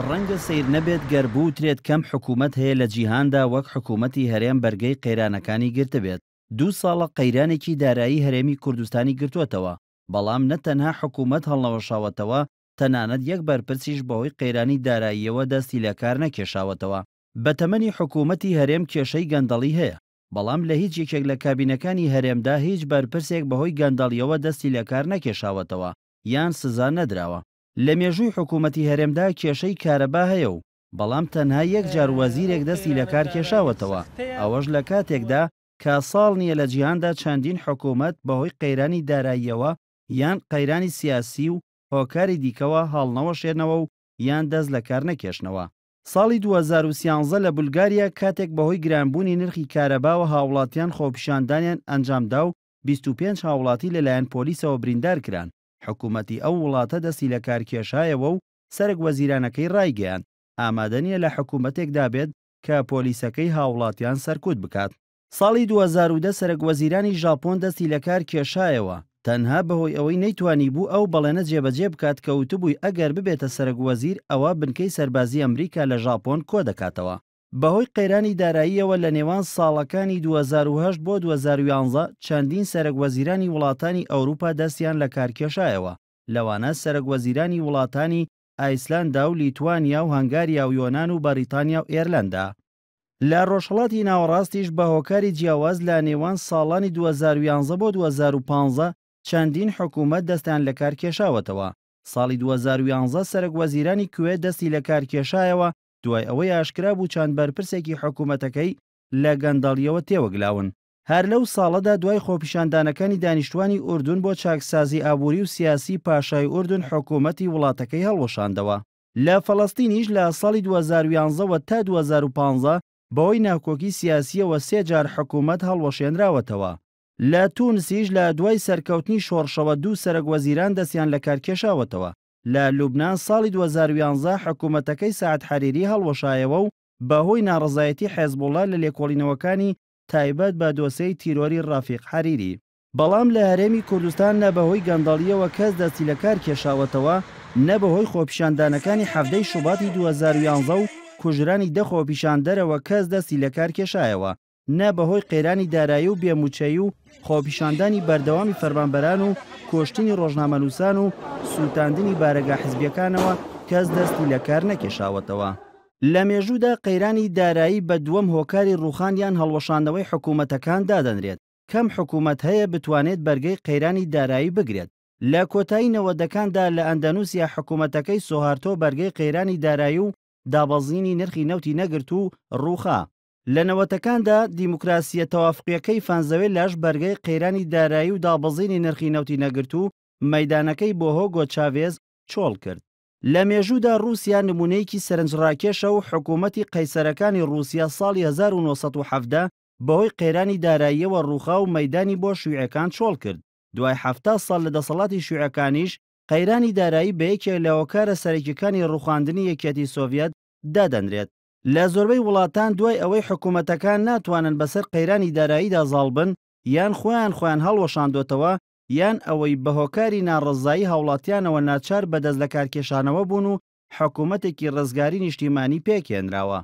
ڕەنگە سیر نەبێت گەربوو ترێت کەم حکوومەت هەیە لە جیهاندا وەک حکوومەتی هەرێم بەرگەی قەیرانەکانی گرتە بێت. 2 ساڵە قەیرانێکی دارایی هەرێمی کوردستانی گرتووەتەوە، بەڵام نەتەنها حکوومەت هەڵنەوەشاوەتەوە، تەنانەت یەک بەرپرسیش بەهۆی قەیرانی داراییەوە دەستی لە کار نەکێشاوەتەوە. بە تەمەنی حکوومەتی هەرێم کێشەی گەندەڵی هەیە، بەڵام لە هیچ یەکێک لە کابینەکانی هەرێمدا هیچ بەرپرسێک بەهۆی گەندەڵیەوە دەستی لە کار نەکێشاوەتەوە یان سزا نەدراوە. لە مێژووی حکوومەتی هەرێمدا کێشەی کارەبا هەیە و بەڵام تەنها یەک جار وەزیرێک دەستی لە کار کێشاوەتەوە، ئەوەش لە کاتێکدا کە ساڵ نییە لە جیهاندا چەندین حکوومەت بەهۆی قەیرانی داراییەوە یان قەیرانی سیاسی و هۆکاری دیکەوە هەڵنەوە شێنەوە و یان دەست لە کار نەکێشنەوە. ساڵی 2013 لە بولگاریا کاتێک بەهۆی گرانبوونی نرخی کارەبا و هاوڵاتیان خۆپیشاندانیان ئەنجامدا و 25 هاوڵاتی لەلایەن پۆلیسەوە بریندار کران، حکوومەتی ئەو وڵاتە دەستی لە کارکێشایەوە و سەرک وەزیرانەکەی ڕایگەیان ئامادە نییە لە حکوومەتێکدا بێت کە پۆلیسەکەی هاوڵاتیان سەرکوت بکات. ساڵی 2010 سەرک وەزیرانی ژاپۆن دەستی لە کار کێشایەوە، تەنها بەهۆی ئەوەی نەیتوانی بوو ئەو بەڵێنە جێبەجێ بکات کە وتبووی ئەگەر ببێتە سەرک وەزیر ئەوە بنکەی سەربازی ئەمریکا لە ژاپۆن کۆ دەکاتەوە. بەهۆی قەیرانی داراییەوە لە نێوان ساڵەکانی 2008 بۆ 2011 چەندین سەرک وەزیرانی وڵاتانی ئەوروپا دەستیان لە کارکێشایەوە، لەوانە سەرک وەزیرانی وڵاتانی ئایسلاندا و لیتوانیا و هەنگاریا و یۆنان و بەریتانیا و ئێرلەندا. لە ڕۆژهەڵاتی ناوەڕاستیش بە هۆکاری جیاواز لە نێوان ساڵانی 2011 بۆ 2015 چەندین حکوومەت دەستیان لە کار کێشاوەتەوە. ساڵی 2011 سەرک وەزیرانی کوێت دەستی لە کار کێشایەوە دوای ئەوەی ئاشکرا بوو چەند بەرپرسێکی حکوومەتەکەی لە گەندەڵیەوە تێوەگلاون. هەر لەو ساڵەدا دوای خۆپیشاندانەکانی دانیشتوانی ئوردون بۆ چاکسازی ئابووری و سیاسی پاشای ئوردون حکوومەتی وڵاتەکەی هەڵوەشاندەوە. لە فەڵەستینیش لە ساڵی 2011 تا 2015 بەوەی ناکۆکی سیاسیەوە 3 جار حکوومەت هەڵوەشێنراوەتەوە. لە تونسیش لە دوای سەرکەوتنی شۆڕشەوە 2 سەرک وەزیران دەستیان لە کار کێشاوەتەوە. لە لوبنان ساڵی 2011 حکوومەتەکەی سەعەد حەریری هەڵوەشایەوە و بەهۆی ناڕزایەتی حێزبوڵڵا لە لێکۆڵینەوەکانی تایبەت بە دۆسەی تیرۆری ڕافیق حەریری. بەڵام لە هەرێمی کوردستان نە بەهۆی گەندەڵیەوە کەس دەستی لە کار کێشاوەتەوە، نە بەهۆی خۆپیشاندانەکانی هەفتەی شوباتی 2011 و کوژرانی 10 خۆپیشاندەرەوە کەس دەستی لە کار کێشایەوە، نە بەهۆی قەیرانی دارایی و بێموچەی و خۆپیشاندانی بەردەوامی فەرمانبەران و کۆشتنی ڕۆژنامەنووسان و سووتاندنی بارەگا حیزبیەکانەوە کەس دەستی لە کار نەکێشاوەتەوە. لە مێژوودا قەیرانی دارایی بە دووەم هۆکاری ڕوخاندیان هەڵوەشاندنەوەی حکوومەتەکان دادەنرێت. کەم حکوومەت هەیە بتوانێت بەرگەی قەیرانی دارایی بگرێت. لە کۆتایی 90ەکاندا لە ئەندەنوسیا حکوومەتەکەی سۆهارتۆ بەرگەی قەیرانی دارایی و دابەزینی نرخی نەوتی نەگرت و ڕووخا. لە 90ەکاندا دیموکراسیە تەوافقیەکەی فانزەوێ لاش بەرگەی قەیرانی دارایی و دابەزینی نرخی نەوتی نەگرت و مەیدانەکەی بۆ هۆگۆ چاڤێز چۆڵ کرد. لە مێژوودا رووسیا نمونەیەکی سەرنجڕاکێشە و حکوومەتی قەیسەرەکانی رووسیا ساڵی 1970 بەهۆی قەیرانی داراییەوە ڕووخا و مەیدانی بۆ شیوعەکان چۆڵ کرد. دوای 70 ساڵ لە دەسەڵاتی شیوعەکانیش قەیرانی دارایی بە یەکێک لە هۆکارە سەرەکیەکانی ڕووخاندنی یەکێتی سۆڤیەت دادەنرێت. لە زۆربەی وڵاتان دوای ئەوەی حکوومەتەکان ناتوانن بەسەر قەیرانی داراییدا زاڵ بن، یان خۆیان هەڵوەشاندۆتەوە، یان ئەوەی بە هۆکاری ناڕزایی هاوڵاتیانەوە ناچار بەدەست لە کارکێشانەوە بوون و حکوومەتێکی ڕزگاری نیشتیمانی پێکێنراوە،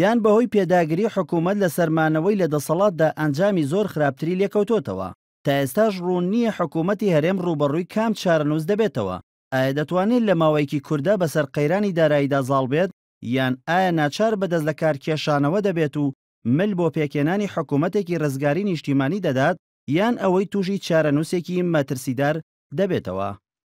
یان بەهۆی پێداگری حکوومەت لە سەرمانەوەی لە دەسەڵاتدا ئەنجامی زۆر خراپتری لێکەوتۆتەوە. تا ئێستاش ڕوون نییە حکوومەتی هەرێم ڕوبەڕووی کام چارەنووس دەبێتەوە. ئایا دەتوانێت لە ماوەیەکی کووردا بەسەر قەیرانی داراییدا زاڵ بێت، یان ئایا ناچار بەدەست لە کارکێشانەوە دەبێت و مل بۆ پێکێنانی حکوومەتێکی ڕزگاری نیشتیمانی دەدات، یان ئەوەی تووشی چارەنووسێکی مەترسیدار دەبێتەوە.